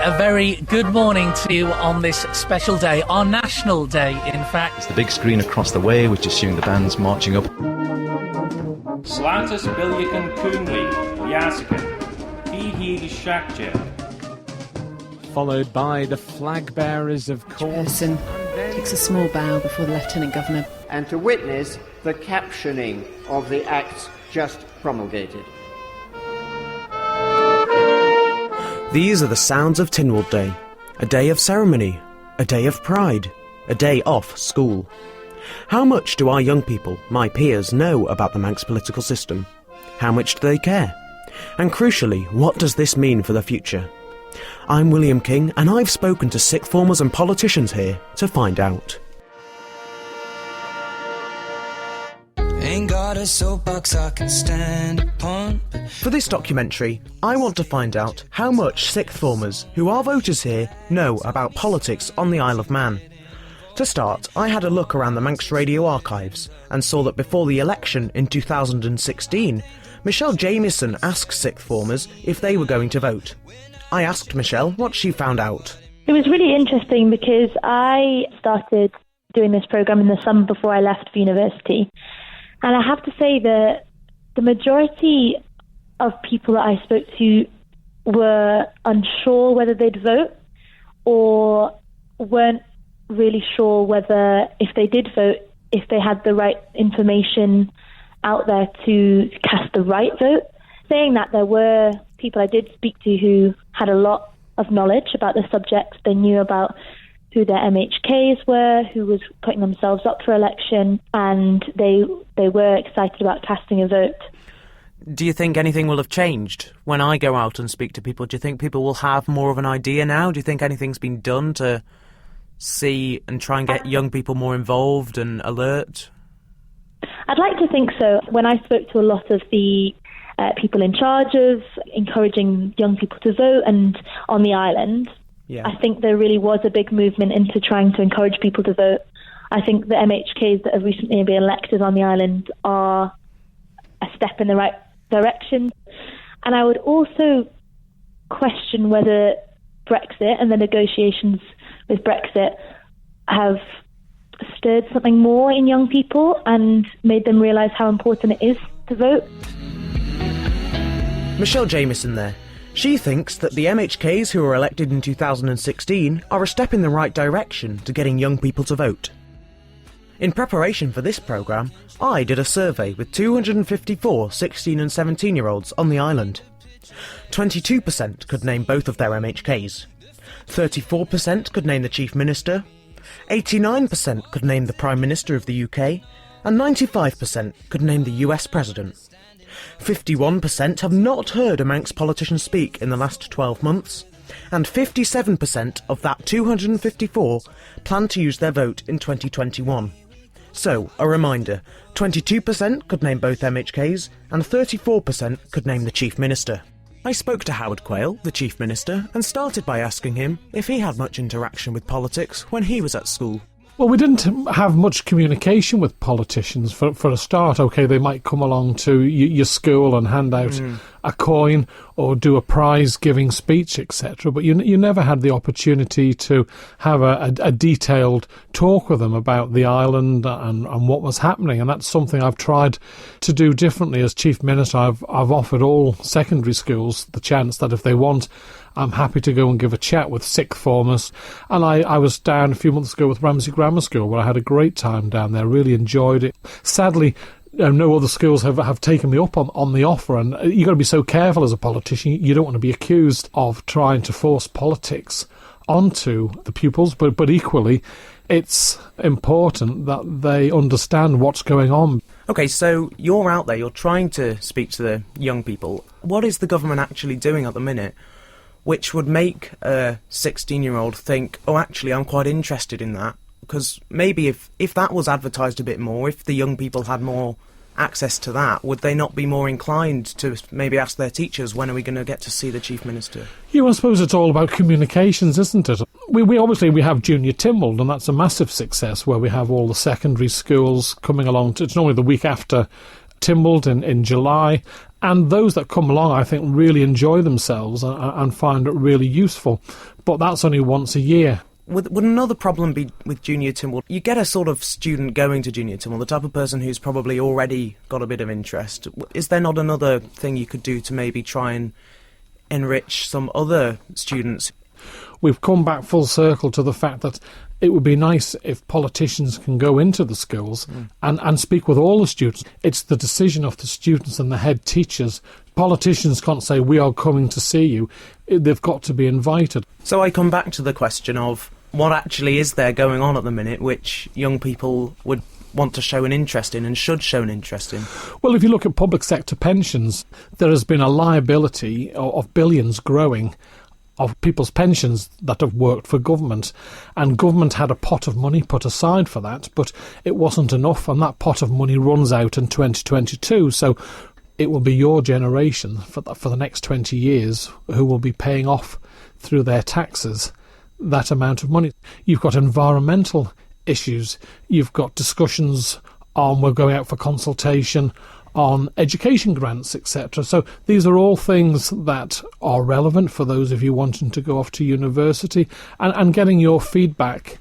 a very good morning to you on this special day, our national day, in fact. It's the big screen across the way, which is showing the bands marching up. Slantas Billiken Coonley, Yasikan, Feed Shakja. Followed by the flag bearers, of course. Person takes a small bow before the Lieutenant Governor. And to witness the captioning of the acts just promulgated. These are the sounds of Tynwald Day. A day of ceremony, a day of pride, a day off school. How much do our young people, my peers, know about the Manx political system? How much do they care? And crucially, what does this mean for the future? I'm William King, and I've spoken to sixth formers and politicians here to find out. Ain't got a soapbox I can stand upon. For this documentary, I want to find out how much sixth formers, who are voters here, know about politics on the Isle of Man. To start, I had a look around the Manx Radio archives and saw that before the election in 2016, Michelle Jamieson asked sixth formers if they were going to vote. I asked Michelle what she found out. It was really interesting because I started doing this programme in the summer before I left for university. And I have to say that the majority of people that I spoke to were unsure whether they'd vote or weren't really sure whether, if they did vote, if they had the right information out there to cast the right vote. Saying that, there were people I did speak to who had a lot of knowledge about the subject. They knew about who their MHKs were, who was putting themselves up for election, and they were excited about casting a vote. Do you think anything will have changed when I go out and speak to people? Do you think people will have more of an idea now? Do you think anything's been done to see and try and get young people more involved and alert? I'd like to think so. When I spoke to a lot of the people in charge of encouraging young people to vote and on the island, I think there really was a big movement into trying to encourage people to vote. I think the MHKs that have recently been elected on the island are a step in the right direction. And I would also question whether Brexit and the negotiations with Brexit have stirred something more in young people and made them realise how important it is to vote. Michelle Jamieson there. She thinks that the MHKs who were elected in 2016 are a step in the right direction to getting young people to vote. In preparation for this programme, I did a survey with 254 16 and 17-year-olds on the island. 22% could name both of their MHKs. 34% could name the Chief Minister. 89% could name the Prime Minister of the UK. And 95% could name the US President. 51% have not heard a Manx politician speak in the last 12 months, and 57% of that 254 plan to use their vote in 2021. So, a reminder, 22% could name both MHKs, and 34% could name the Chief Minister. I spoke to Howard Quayle, the Chief Minister, and started by asking him if he had much interaction with politics when he was at school. Well, we didn't have much communication with politicians for a start. OK, they might come along to your school and hand out a coin or do a prize-giving speech, etc. But you never had the opportunity to have a detailed talk with them about the island and what was happening. And that's something I've tried to do differently as Chief Minister. I've offered all secondary schools the chance that if they want, I'm happy to go and give a chat with sixth formers. And I was down a few months ago with Ramsey Grammar School, where I had a great time down there, really enjoyed it. Sadly, no other schools have taken me up on the offer, and you've got to be so careful as a politician. You don't want to be accused of trying to force politics onto the pupils, but equally, it's important that they understand what's going on. OK, so you're out there, you're trying to speak to the young people. What is the government actually doing at the minute which would make a 16-year-old think, oh, actually, I'm quite interested in that? Because maybe if that was advertised a bit more, if the young people had more access to that, would they not be more inclined to maybe ask their teachers, when are we going to get to see the Chief Minister? Yeah, I suppose it's all about communications, isn't it? We obviously have Junior Tynwald, and that's a massive success, where we have all the secondary schools coming along. It's normally the week after Tynwald in July. And those that come along, I think, really enjoy themselves and find it really useful. But that's only once a year. Would another problem be with Junior Tynwald? You get a sort of student going to Junior Tynwald, the type of person who's probably already got a bit of interest. Is there not another thing you could do to maybe try and enrich some other students? We've come back full circle to the fact that it would be nice if politicians can go into the schools and speak with all the students. It's the decision of the students and the head teachers. Politicians can't say, we are coming to see you. They've got to be invited. So I come back to the question of what actually is there going on at the minute which young people would want to show an interest in and should show an interest in? Well, if you look at public sector pensions, there has been a liability of billions growing of people's pensions that have worked for government, and government had a pot of money put aside for that, but it wasn't enough, and that pot of money runs out in 2022, so it will be your generation for the next 20 years who will be paying off through their taxes that amount of money. You've got environmental issues, you've got discussions on we're going out for consultation on education grants, etc. So these are all things that are relevant for those of you wanting to go off to university, and getting your feedback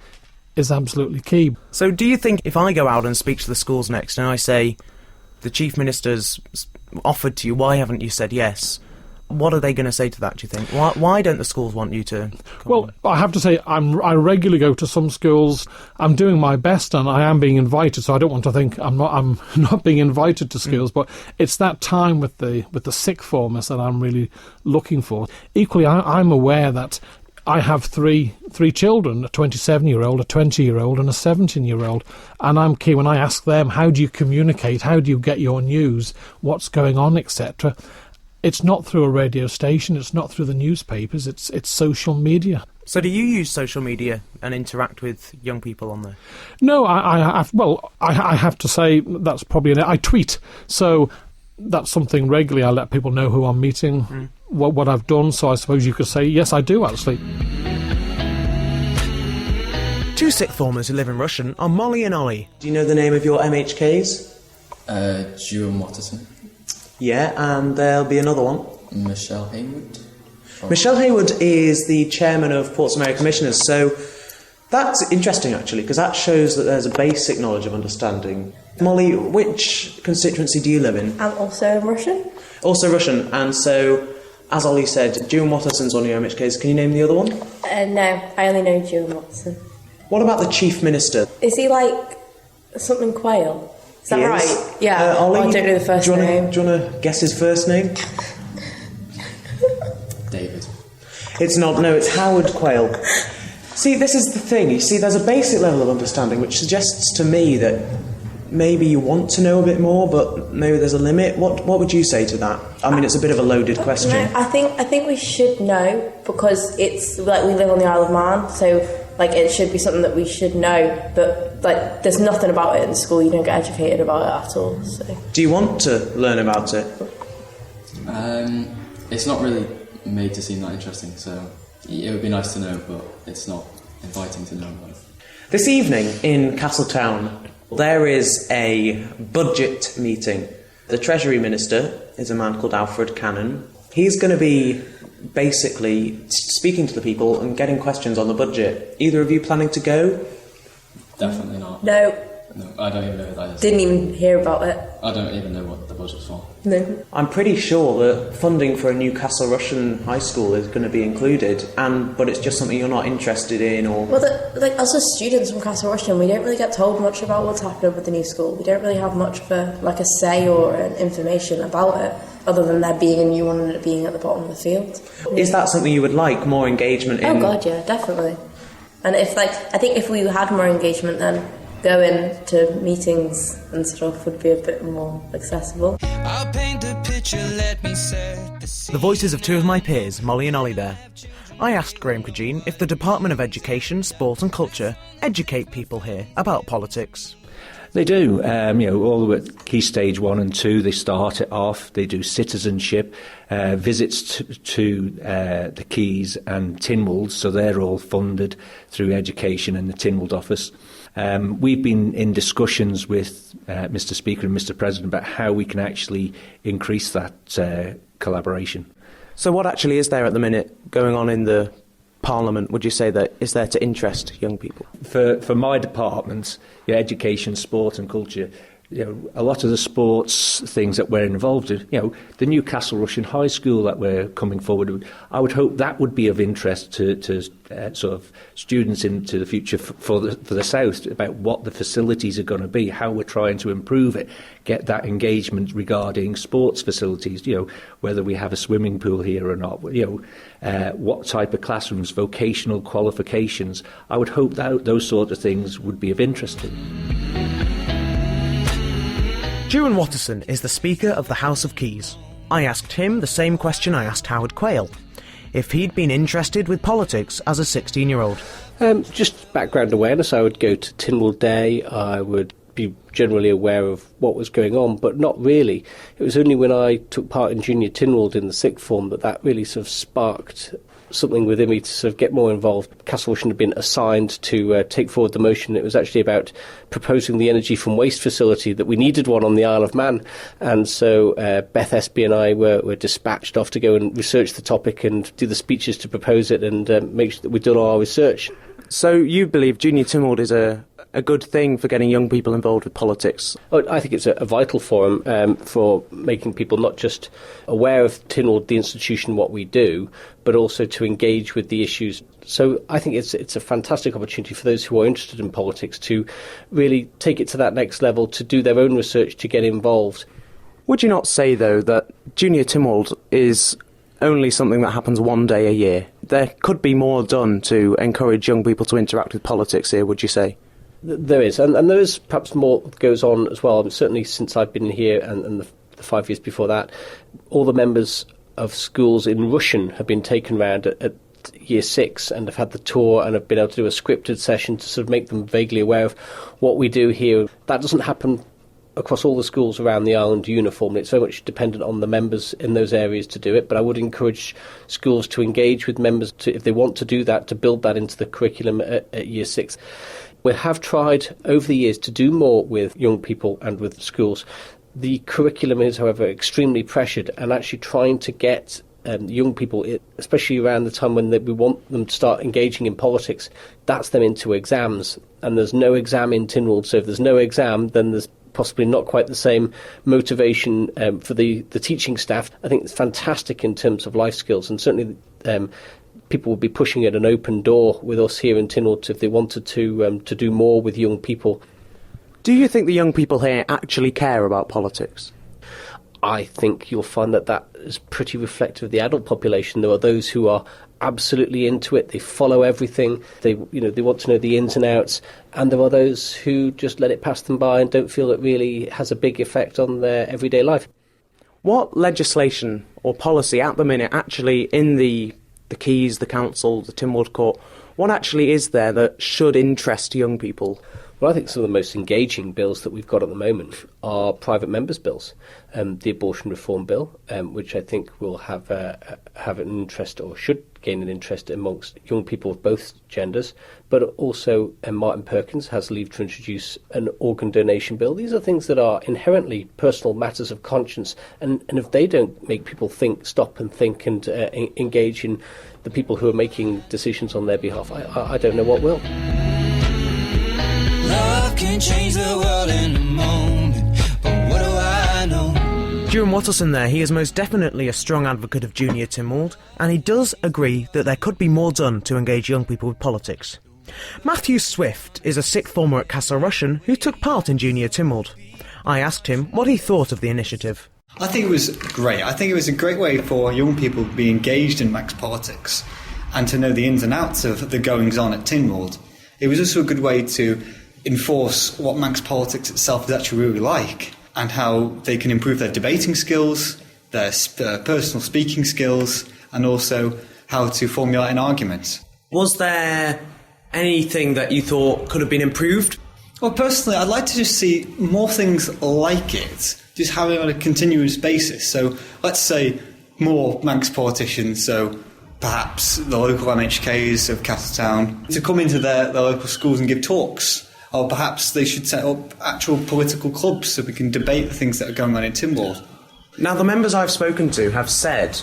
is absolutely key. So do you think if I go out and speak to the schools next and I say, the Chief Minister's offered to you, why haven't you said yes? What are they going to say to that, do you think? Why don't the schools want you to come Well, on? I have to say, I regularly go to some schools. I'm doing my best and I am being invited, so I don't want to think I'm not being invited to schools, but it's that time with the sixth formers that I'm really looking for. Equally, I'm aware that I have three children, a 27-year-old, a 20-year-old and a 17-year-old, and I'm keen when I ask them, how do you communicate, how do you get your news, what's going on, etc., it's not through a radio station, it's not through the newspapers, it's social media. So do you use social media and interact with young people on there? No, I have to say that's probably I tweet, so that's something regularly. I let people know who I'm meeting, what I've done, so I suppose you could say, yes, I do actually. Two sixth formers who live in Rushen are Molly and Ollie. Do you know the name of your MHKs? Drew and Watterson. Yeah, and there'll be another one. Michelle Haywood. Michelle Haywood is the chairman of Portsmouth Commissioners, so that's interesting actually, because that shows that there's a basic knowledge of understanding. Molly, which constituency do you live in? I'm also Russian. Also Russian, and so, as Ollie said, Drew and Watterson's one of your MHKs. Can you name the other one? No, I only know Drew and Watterson. What about the Chief Minister? Is he like something Quayle? Is that right? Yeah, Ollie, I don't know the first name. Do you want to guess his first name? David. It's not, no, it's Howard Quayle. See, this is the thing. You see, there's a basic level of understanding which suggests to me that maybe you want to know a bit more, but maybe there's a limit. What would you say to that? I mean, it's a bit of a loaded question. No, I think we should know, because it's like we live on the Isle of Man, so like it should be something that we should know, but like there's nothing about it in school. You don't get educated about it at all. So. Do you want to learn about it? It's not really made to seem that interesting, so it would be nice to know, but it's not inviting to know about it. This evening in Castletown, there is a budget meeting. The Treasury Minister is a man called Alfred Cannon. He's going to be basically speaking to the people and getting questions on the budget. Either of you planning to go? Definitely not. No. No, I don't even know what that is. Didn't even hear about it. I don't even know what the budget's for. No. I'm pretty sure that funding for a new Castle Russian high school is going to be included, but it's just something you're not interested in, or... Well, us as students from Castle Russian, we don't really get told much about what's happening with the new school. We don't really have much of a say or information about it, other than there being a new one and it being at the bottom of the field. Is that something you would like, more engagement in? Oh God, yeah, definitely. And I think if we had more engagement, then going to meetings and stuff would be a bit more accessible. I'll paint a picture, let me set the scene. The voices of two of my peers, Molly and Ollie there. I asked Graham Cagine if the Department of Education, Sport and Culture educate people here about politics. They do, all at Key Stage 1 and 2, they start it off, they do citizenship, visits to the Keys and Tynwald, so they're all funded through education and the Tynwald office. We've been in discussions with Mr. Speaker and Mr. President about how we can actually increase that collaboration. So what actually is there at the minute going on in the Parliament, would you say, that is there to interest young people? For my department, education, sport and culture, a lot of the sports things that we're involved in, the Newcastle Russian High School that we're coming forward with, I would hope that would be of interest to sort of students into the future for the South, about what the facilities are going to be, how we're trying to improve it, get that engagement regarding sports facilities, whether we have a swimming pool here or not, what type of classrooms, vocational qualifications. I would hope that those sort of things would be of interest to them. Duran Watterson is the Speaker of the House of Keys. I asked him the same question I asked Howard Quayle, if he'd been interested with politics as a 16-year-old. Just background awareness. I would go to Tynwald Day, I would be generally aware of what was going on, but not really. It was only when I took part in Junior Tynwald in the sixth form that really sort of sparked something within me to sort of get more involved. Castle Rushen had been assigned to take forward the motion. It was actually about proposing the energy from waste facility, that we needed one on the Isle of Man. And so Beth Espy and I were dispatched off to go and research the topic and do the speeches to propose it and make sure that we'd done all our research. So you believe Junior Tynwald is a good thing for getting young people involved with politics? I think it's a vital forum for making people not just aware of Tynwald, the institution, what we do, but also to engage with the issues. So I think it's a fantastic opportunity for those who are interested in politics to really take it to that next level, to do their own research, to get involved. Would you not say, though, that Junior Tynwald is only something that happens one day a year? There could be more done to encourage young people to interact with politics here, would you say? There is, and there is perhaps more that goes on as well. Certainly since I've been here and the 5 years before that, all the members of schools in Russian have been taken round at year 6 and have had the tour and have been able to do a scripted session to sort of make them vaguely aware of what we do here. That doesn't happen across all the schools around the island uniformly. It's very much dependent on the members in those areas to do it, but I would encourage schools to engage with members, if they want to do that, to build that into the curriculum at year 6. We have tried over the years to do more with young people and with schools. The curriculum is, however, extremely pressured, and actually trying to get young people, especially around the time when we want them to start engaging in politics, that's them into exams. And there's no exam in Tynwald, so if there's no exam, then there's possibly not quite the same motivation for the teaching staff. I think it's fantastic in terms of life skills, and certainly people would be pushing at an open door with us here in Tynwald if they wanted to do more with young people. Do you think the young people here actually care about politics? I think you'll find that is pretty reflective of the adult population. There are those who are absolutely into it. They follow everything. They want to know the ins and outs. And there are those who just let it pass them by and don't feel it really has a big effect on their everyday life. What legislation or policy at the minute actually in the Keys, the Council, the Tynwald Court, what actually is there that should interest young people? Well, I think some of the most engaging bills that we've got at the moment are private members' bills. The abortion reform bill, which I think will have an interest, or should gain an interest amongst young people of both genders, but also Martin Perkins has leave to introduce an organ donation bill. These are things that are inherently personal matters of conscience, and if they don't make people stop and think and engage in the people who are making decisions on their behalf, I don't know what will. Love can change the world in a moment, but what do I know? Duran Watterson there, he is most definitely a strong advocate of Junior Tynwald, and he does agree that there could be more done to engage young people with politics. Matthew Swift is a sixth former at Castle Rushen who took part in Junior Tynwald. I asked him what he thought of the initiative. I think it was great. I think it was a great way for young people to be engaged in Manx politics and to know the ins and outs of the goings-on at Tynwald. It was also a good way to enforce what Manx politics itself is actually really like, and how they can improve their debating skills, their personal speaking skills, and also how to formulate an argument. Was there anything that you thought could have been improved? Well, personally, I'd like to just see more things like it, just having it on a continuous basis. So let's say more Manx politicians, so perhaps the local MHKs of Castletown, to come into their local schools and give talks Or perhaps they should set up actual political clubs so we can debate the things that are going on in Tynwald. Now, the members I've spoken to have said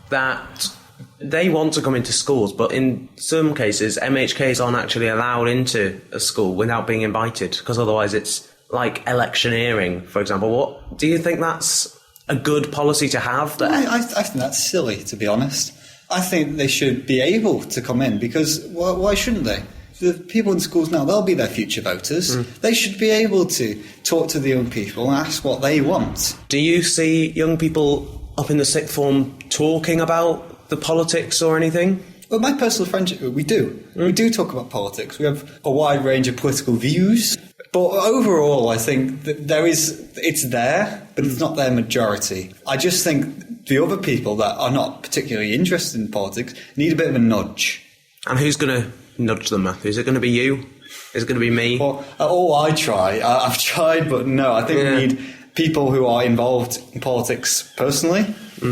that they want to come into schools, but in some cases, MHKs aren't actually allowed into a school without being invited, because otherwise it's like electioneering, for example. What do you think that's a good policy to have? I think that's silly, to be honest. I think they should be able to come in, because why shouldn't they? The people in schools now, they'll be their future voters. They should be able to talk to the young people and ask what they want. Do you see young people up in the sixth form talking about the politics or anything? Well, my personal friendship, we do. We do talk about politics. We have a wide range of political views. But overall, I think that it's there, but it's not their majority. I just think the other people that are not particularly interested in politics need a bit of a nudge. And who's going to nudge them, Matthew? Is it going to be you? Is it going to be me? Well, I've tried, but no. I think we need people who are involved in politics personally,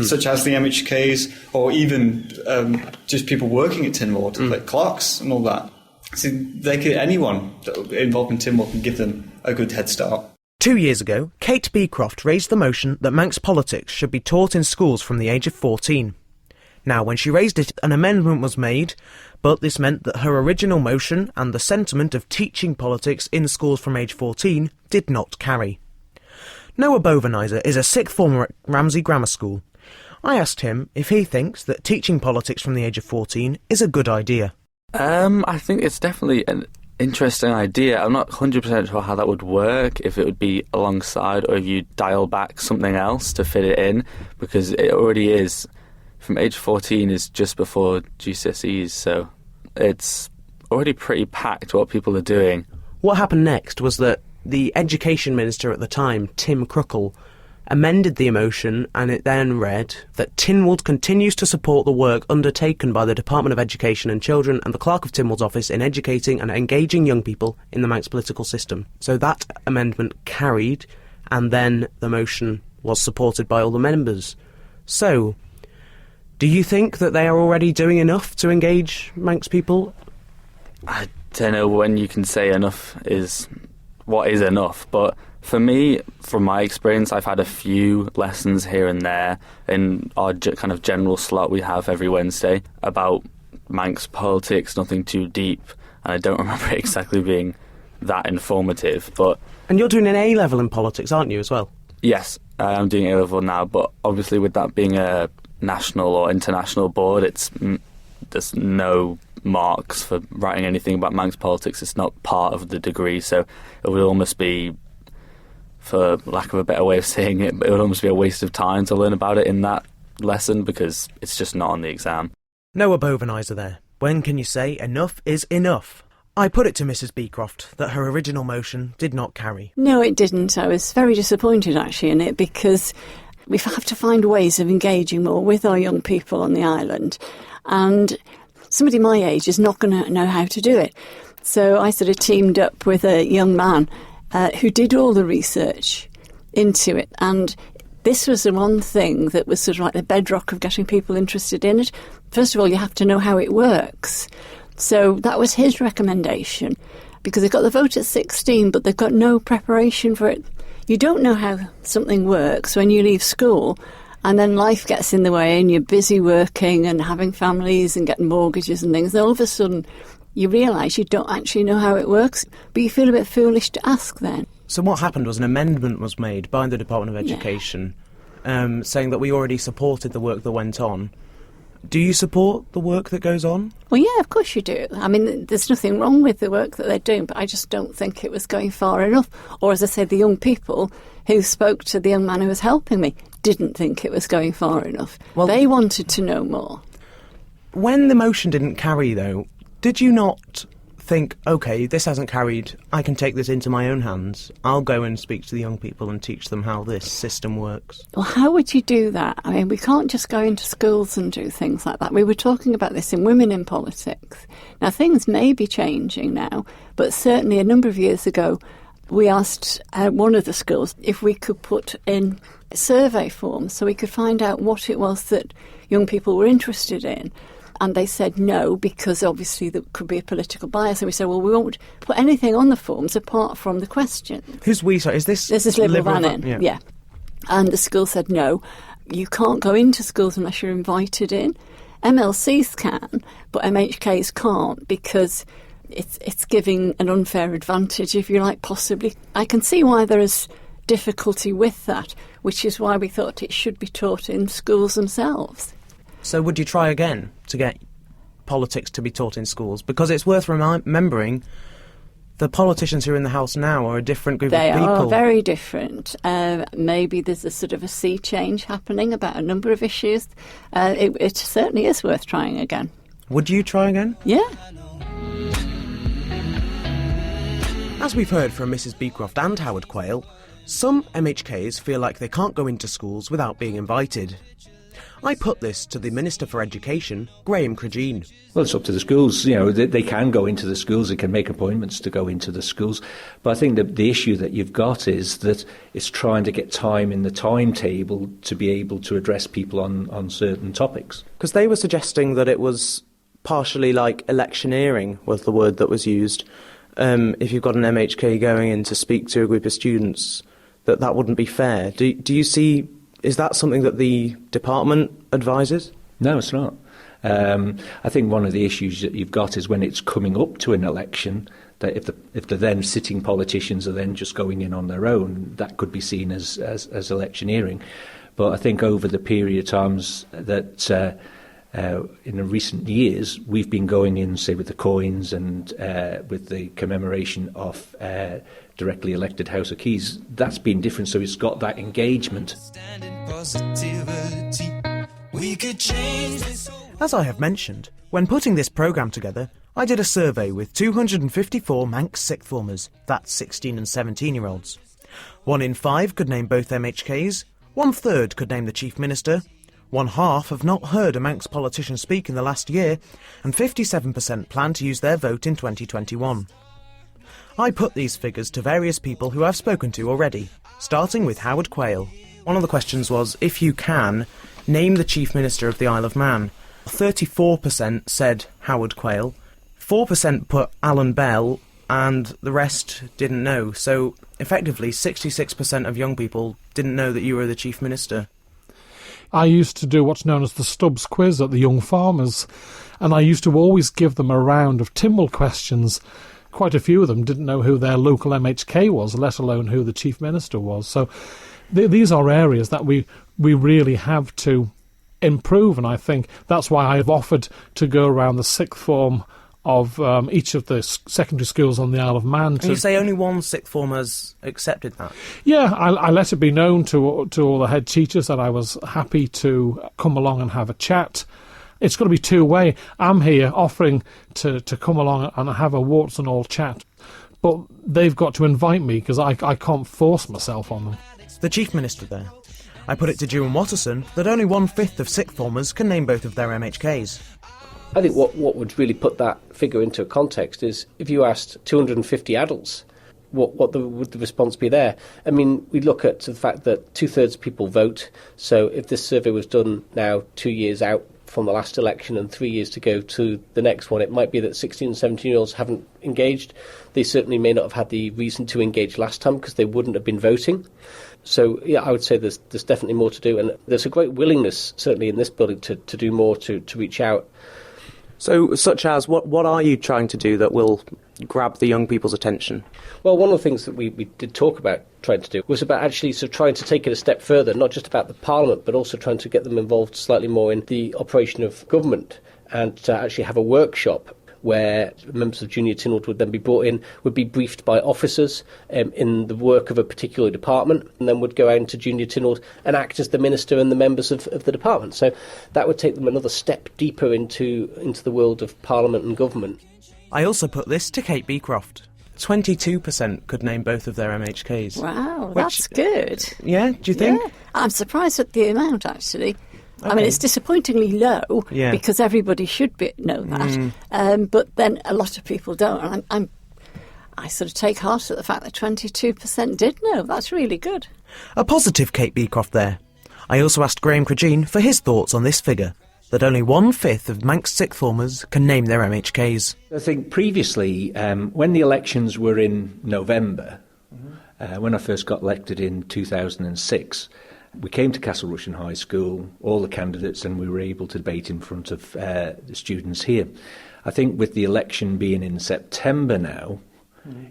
such as the MHKs, or even just people working at Tynwald, like clerks and all that. So anyone involved in Tynwald can give them a good head start. 2 years ago, Kate Beecroft raised the motion that Manx politics should be taught in schools from the age of 14. Now, when she raised it, an amendment was made, but this meant that her original motion and the sentiment of teaching politics in schools from age 14 did not carry. Noah Bovenizer is a sixth former at Ramsey Grammar School. I asked him if he thinks that teaching politics from the age of 14 is a good idea. I think it's definitely an interesting idea. I'm not 100% sure how that would work, if it would be alongside or if you dial back something else to fit it in, because it already is. From age 14 is just before GCSEs, so it's already pretty packed what people are doing. What happened next was that the Education Minister at the time, Tim Cruckle, amended the motion, and it then read that Tynwald continues to support the work undertaken by the Department of Education and Children and the Clerk of Tynwald's office in educating and engaging young people in the Manx political system. So that amendment carried, and then the motion was supported by all the members. So, do you think that they are already doing enough to engage Manx people? I don't know when you can say enough is what is enough, but for me, from my experience, I've had a few lessons here and there in our kind of general slot we have every Wednesday about Manx politics, nothing too deep, and I don't remember it exactly being that informative. But and you're doing an A-level in politics, aren't you, as well? Yes, I'm doing A-level now, but obviously with that being a national or international board, there's no marks for writing anything about Manx politics. It's not part of the degree, so it would almost be, for lack of a better way of saying it, but it would almost be a waste of time to learn about it in that lesson because it's just not on the exam. Noah Bovenizer there. When can you say enough is enough? I put it to Mrs. Beecroft that her original motion did not carry. No, it didn't. I was very disappointed actually in it because we have to find ways of engaging more with our young people on the island, and somebody my age is not going to know how to do it. So I sort of teamed up with a young man who did all the research into it, and this was the one thing that was sort of like the bedrock of getting people interested in it. First of all, you have to know how it works. So that was his recommendation, because they've got the vote at 16, but they've got no preparation for it. You don't know how something works when you leave school, and then life gets in the way and you're busy working and having families and getting mortgages and things. And all of a sudden you realise you don't actually know how it works, but you feel a bit foolish to ask then. So what happened was an amendment was made by the Department of Education saying that we already supported the work that went on. Do you support the work that goes on? Well, yeah, of course you do. I mean, there's nothing wrong with the work that they're doing, but I just don't think it was going far enough. Or, as I said, the young people who spoke to the young man who was helping me didn't think it was going far enough. Well, they wanted to know more. When the motion didn't carry, though, did you not think, OK, this hasn't carried, I can take this into my own hands, I'll go and speak to the young people and teach them how this system works? Well, how would you do that? I mean, we can't just go into schools and do things like that. We were talking about this in Women in Politics. Now, things may be changing now, but certainly a number of years ago, we asked one of the schools if we could put in survey forms so we could find out what it was that young people were interested in. And they said no, because obviously there could be a political bias. And we said, well, we won't put anything on the forms apart from the question. Who's we? Sorry, is this... This is Liberal Vannin, yeah. And the school said, no, you can't go into schools unless you're invited in. MLCs can, but MHKs can't, because it's giving an unfair advantage, if you like, possibly. I can see why there is difficulty with that, which is why we thought it should be taught in schools themselves. So would you try again to get politics to be taught in schools? Because it's worth remembering the politicians who are in the House now are a different group of people. They are very different. Maybe there's a sort of a sea change happening about a number of issues. It certainly is worth trying again. Would you try again? Yeah. As we've heard from Mrs Beecroft and Howard Quayle, some MHKs feel like they can't go into schools without being invited. I put this to the Minister for Education, Graham Cregeen. Well, it's up to the schools. You know, they can go into the schools, they can make appointments to go into the schools. But I think the issue that you've got is that it's trying to get time in the timetable to be able to address people on certain topics. Because they were suggesting that it was partially like electioneering was the word that was used. If you've got an MHK going in to speak to a group of students, that wouldn't be fair. Do you see... Is that something that the department advises? No, it's not. I think one of the issues that you've got is when it's coming up to an election, that if the then sitting politicians are then just going in on their own, that could be seen as electioneering. But I think over the period of times that in the recent years, we've been going in, say, with the coins and with the commemoration of directly elected House of Keys. That's been different, so it's got that engagement. As I have mentioned, when putting this programme together, I did a survey with 254 Manx sixth formers, that's 16 and 17-year-olds. 1 in 5 could name both MHKs, 1/3 could name the Chief Minister, 1/2 have not heard a Manx politician speak in the last year, and 57% plan to use their vote in 2021. I put these figures to various people who I've spoken to already, starting with Howard Quayle. One of the questions was, if you can, name the Chief Minister of the Isle of Man. 34% said Howard Quayle, 4% put Alan Bell, and the rest didn't know. So, effectively, 66% of young people didn't know that you were the Chief Minister. I used to do what's known as the Stubbs quiz at the young farmers, and I used to always give them a round of Tynwald questions. Quite a few of them didn't know who their local MHK was, let alone who the Chief Minister was. So these are areas that we really have to improve, and I think that's why I've offered to go around the sixth form of each of the secondary schools on the Isle of Man. And you say only one sixth form has accepted that? Yeah, I let it be known to all the head teachers that I was happy to come along and have a chat. It's got to be two-way. I'm here offering to come along and have a warts and all chat, but they've got to invite me, because I can't force myself on them. The Chief Minister there. I put it to Dewan Watterson that only 1/5 of sixth formers can name both of their MHKs. I think what would really put that figure into context is if you asked 250 adults, what would the response be there? I mean, we look at the fact that 2/3 of people vote, so if this survey was done now 2 years out from the last election and 3 years to go to the next one, it might be that 16 and 17-year-olds haven't engaged. They certainly may not have had the reason to engage last time because they wouldn't have been voting. So, yeah, I would say there's definitely more to do, and there's a great willingness, certainly in this building, to do more, to reach out. So, such as, what are you trying to do that will grab the young people's attention? Well, one of the things that we did talk about trying to do was about actually sort of trying to take it a step further, not just about the Parliament, but also trying to get them involved slightly more in the operation of government, and to actually have a workshop where members of Junior Tynwald would then be brought in, would be briefed by officers in the work of a particular department, and then would go out into Junior Tynwald and act as the minister and the members of the department. So that would take them another step deeper into the world of Parliament and government. I also put this to Kate Beecroft. 22% could name both of their MHKs. Wow, that's good. Yeah, do you think? Yeah, I'm surprised at the amount, actually. Okay. I mean, it's disappointingly low, because everybody should know that, but then a lot of people don't. And I sort of take heart at the fact that 22% did know. That's really good. A positive Kate Beecroft there. I also asked Graham Cregeen for his thoughts on this figure. that only 1/5 of Manx sixth formers can name their MHKs. I think previously, when the elections were in November, when I first got elected in 2006, we came to Castle Rushen High School, all the candidates, and we were able to debate in front of the students here. I think with the election being in September now,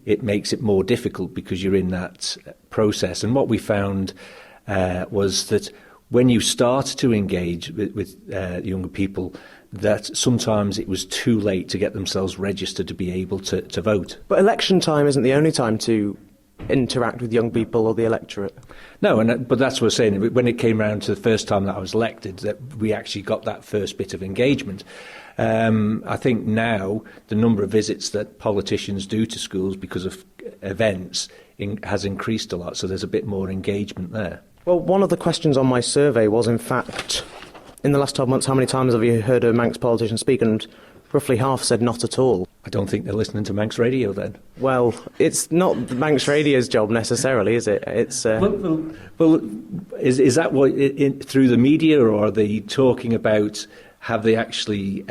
it makes it more difficult because you're in that process. And what we found was that when you start to engage with younger people, that sometimes it was too late to get themselves registered to be able to vote. But election time isn't the only time to interact with young people or the electorate. No, but that's what I was saying. When it came around to the first time that I was elected, that we actually got that first bit of engagement. I think now the number of visits that politicians do to schools because of events has increased a lot, so there's a bit more engagement there. Well, one of the questions on my survey was, in fact, in the last 12 months, how many times have you heard a Manx politician speak? And roughly half said not at all. I don't think they're listening to Manx radio then. Well, it's not the Manx radio's job necessarily, is it? It's well, is that what through the media, or are they talking about? Have they actually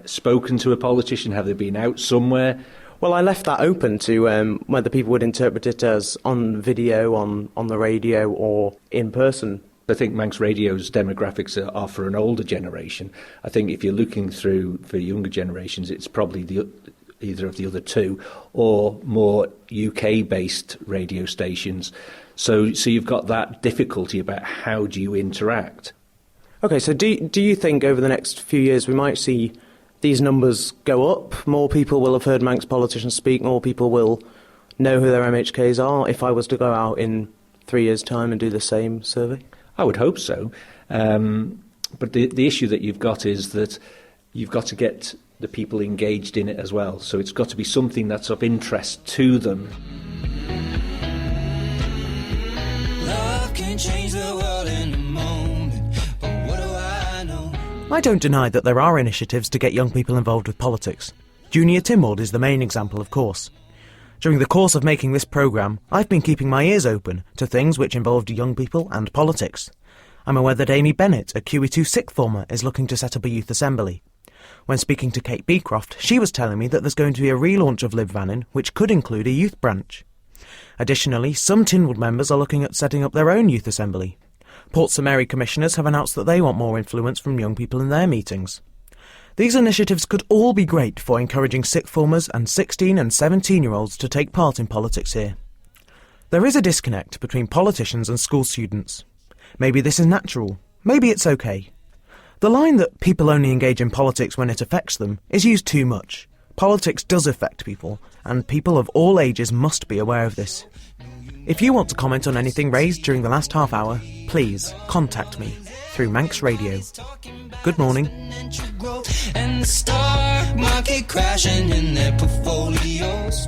spoken to a politician? Have they been out somewhere? Well, I left that open to whether people would interpret it as on video, on the radio, or in person. I think Manx radio's demographics are for an older generation. I think if you're looking through for younger generations, it's probably either of the other two, or more UK-based radio stations. So you've got that difficulty about how do you interact. OK, so do you think over the next few years we might see these numbers go up? More people will have heard Manx politicians speak, more people will know who their MHKs are, if I was to go out in 3 years' time and do the same survey? I would hope so. But the issue that you've got is that you've got to get the people engaged in it as well. So it's got to be something that's of interest to them. Love can change the world in a moment, but what do I know? I don't deny that there are initiatives to get young people involved with politics. Junior Tynwald is the main example, of course. During the course of making this programme, I've been keeping my ears open to things which involved young people and politics. I'm aware that Amy Bennett, a QE2 sixth former, is looking to set up a youth assembly. When speaking to Kate Beecroft, she was telling me that there's going to be a relaunch of Liv Vannin, which could include a youth branch. Additionally, some Tynwald members are looking at setting up their own youth assembly. Port St Mary commissioners have announced that they want more influence from young people in their meetings. These initiatives could all be great for encouraging sixth formers and 16 and 17-year-olds to take part in politics here. There is a disconnect between politicians and school students. Maybe this is natural. Maybe it's okay. The line that people only engage in politics when it affects them is used too much. Politics does affect people, and people of all ages must be aware of this. If you want to comment on anything raised during the last half hour, please contact me through Manx Radio. Good morning. And the stock market crashing in their portfolios.